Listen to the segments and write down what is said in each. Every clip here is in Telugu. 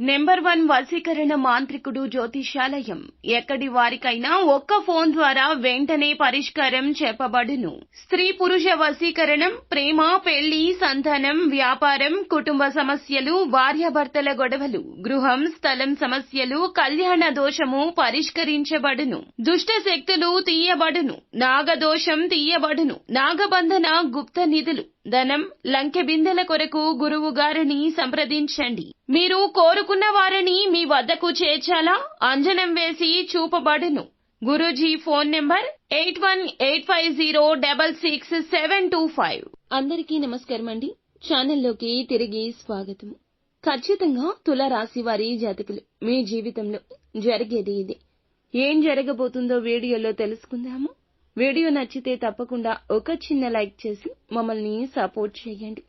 నెంబర్ 1 వశీకరణ మాంత్రికుడు జ్యోతిషాలయం. ఎక్కడి వారికైనా ఒక్క ఫోన్ ద్వారా వెంటనే పరిష్కారం చెప్పబడును. స్త్రీ పురుష వశీకరణం, ప్రేమ, పెళ్లి, సంతానం, వ్యాపారం, కుటుంబ సమస్యలు, భార్యాభర్తల గొడవలు, గృహం, స్థలం సమస్యలు, కళ్యాణ దోషము పరిష్కరించబడును. దుష్ట శక్తులు తీయబడును. నాగదోషం తీయబడును. నాగబంధన, గుప్త నిధులు, ధనం, లంకె బిందెల కొరకు గురువు గారిని సంప్రదించండి. మీరు కోరుకున్న వారిని మీ వద్దకు చేర్చాలా? అంజనం వేసి చూపబడును. Guruji phone number 8185066725. అందరికీ నమస్కారం అండి. ఛానల్లోకి తిరిగి స్వాగతం. ఖచ్చితంగా తులారాశి వారి జాతకులు మీ జీవితంలో జరిగేది ఇది. ఏం జరగబోతుందో వీడియోలో తెలుసుకుందాము. వీడియో నచ్చితే తప్పకుండా ఒక చిన్న లైక్ చేసి మమ్మల్ని సపోర్ట్ చేయండి.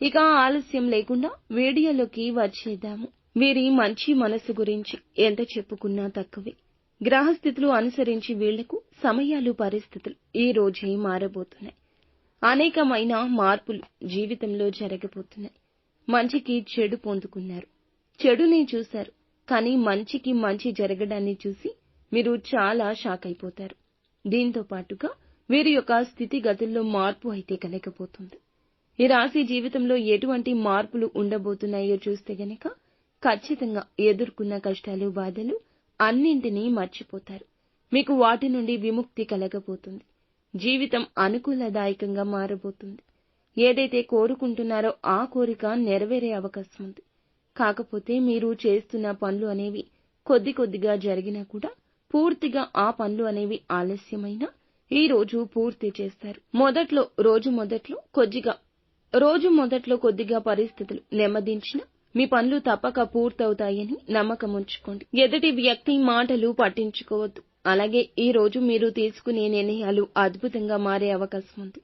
ఇక ఆలస్యం లేకుండా వీడియోలోకి వచ్చేద్దాము. వీరి మంచి మనసు గురించి ఎంత చెప్పుకున్నా తక్కువే. గ్రహస్థితులు అనుసరించి వీళ్లకు సమయాలు, పరిస్థితులు ఈ రోజే మారబోతున్నాయి. అనేకమైన మార్పులు జీవితంలో జరగబోతున్నాయి. మంచికి చెడు పొందుకున్నారు, చెడుని చూశారు. కానీ మంచికి మంచి జరగడాన్ని చూసి మీరు చాలా షాక్ అయిపోతారు. దీంతో పాటుగా వీరి యొక్క స్థితిగతుల్లో మార్పు అయితే కలగబోతుంది. ఈ రాశి జీవితంలో ఎటువంటి మార్పులు ఉండబోతున్నాయో చూస్తే గనక ఖచ్చితంగా ఎదుర్కొన్న కష్టాలు, బాధలు అన్నింటినీ మర్చిపోతారు. మీకు వాటి నుండి విముక్తి కలగబోతుంది. జీవితం అనుకూలదాయకంగా మారబోతుంది. ఏదైతే కోరుకుంటున్నారో ఆ కోరిక నెరవేరే అవకాశం ఉంది. కాకపోతే మీరు చేస్తున్న పనులు అనేవి కొద్దిగా జరిగినా కూడా పూర్తిగా ఆ పనులు అనేవి ఆలస్యమైనా ఈ రోజు పూర్తి చేస్తారు. రోజు మొదట్లో కొద్దిగా పరిస్థితులు నెమ్మదించినా మీ పనులు తప్పక పూర్తవుతాయని నమ్మకం ఉంచుకోండి. ఎదుటి వ్యక్తి మాటలు పట్టించుకోవద్దు. అలాగే ఈ రోజు మీరు తీసుకునే నిర్ణయాలు అద్భుతంగా మారే అవకాశం ఉంది.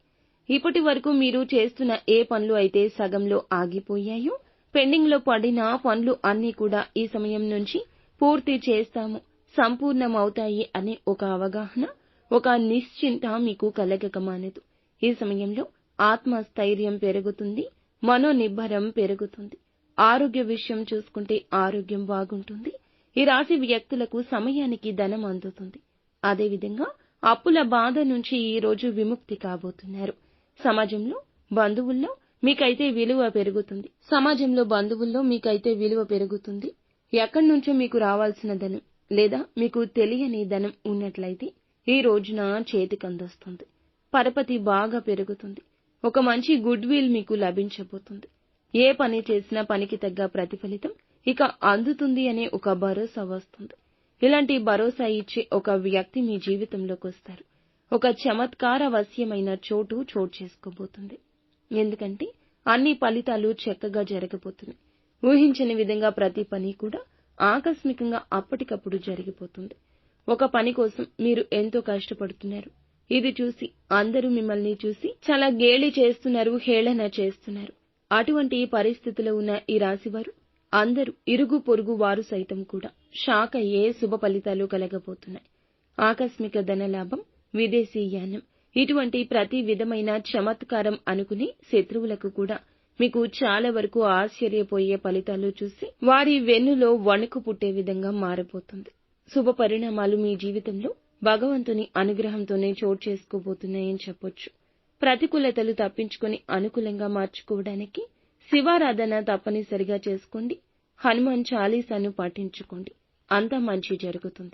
ఇప్పటి వరకు మీరు చేస్తున్న ఏ పనులు అయితే సగంలో ఆగిపోయాయో, పెండింగ్ లో పడిన పనులు అన్నీ కూడా ఈ సమయం నుంచి పూర్తి చేస్తాము, సంపూర్ణమవుతాయి అనే ఒక అవగాహన, ఒక నిశ్చింత మీకు కలగక మానదు. ఈ సమయంలో ఆత్మస్థైర్యం పెరుగుతుంది, మనోనిబ్బరం పెరుగుతుంది. ఆరోగ్య విషయం చూసుకుంటే ఆరోగ్యం బాగుంటుంది. ఈ రాశి వ్యక్తులకు సమయానికి ధనం అందుతుంది. అదేవిధంగా అప్పుల బాధ నుంచి ఈ రోజు విముక్తి కాబోతున్నారు. సమాజంలో బంధువుల్లో మీకైతే విలువ పెరుగుతుంది. ఎక్కడి నుంచో మీకు రావాల్సిన ధనం లేదా మీకు తెలియని ధనం ఉన్నట్లయితే ఈ రోజున చేతికందొస్తుంది. పరపతి బాగా పెరుగుతుంది. ఒక మంచి గుడ్ విల్ మీకు లభించబోతుంది. ఏ పని చేసినా పనికి తగ్గ ప్రతిఫలితం ఇక అందుతుంది అనే ఒక భరోసా వస్తుంది. ఇలాంటి భరోసా ఇచ్చే ఒక వ్యక్తి మీ జీవితంలోకి వస్తారు. ఒక చమత్కార వశ్యమైన చోటు చేసుకోబోతుంది. ఎందుకంటే అన్ని ఫలితాలు చక్కగా జరగబోతున్నాయి. ఊహించని విధంగా ప్రతి పని కూడా ఆకస్మికంగా అప్పటికప్పుడు జరిగిపోతుంది. ఒక పని కోసం మీరు ఎంతో కష్టపడుతున్నారు. ఇది చూసి అందరూ మిమ్మల్ని చూసి చాలా గేలి చేస్తున్నారు, హేళన చేస్తున్నారు. అటువంటి పరిస్థితిలో ఉన్న ఈ రాశివారు అందరూ ఇరుగు పొరుగు వారు సైతం కూడా షాక్ అయ్యే శుభ ఫలితాలు కలగబోతున్నాయి. ఆకస్మిక ధనలాభం, విదేశీయానం, ఇటువంటి ప్రతి విధమైన చమత్కారం అనుకుని శత్రువులకు కూడా మీకు చాలా వరకు ఆశ్చర్యపోయే ఫలితాలు చూసి వారి వెన్నులో వణుకు పుట్టే విధంగా మారబోతుంది. శుభ పరిణామాలు మీ జీవితంలో భగవంతుని అనుగ్రహంతోనే చోటు చేసుకోబోతున్నాయని చెప్పొచ్చు. ప్రతికూలతలు తప్పించుకొని అనుకూలంగా మార్చుకోవడానికి శివారాధన తప్పనిసరిగా చేసుకోండి. హనుమాన్ చాలీసాను పాటించుకోండి. అంతా మంచి జరుగుతుంది.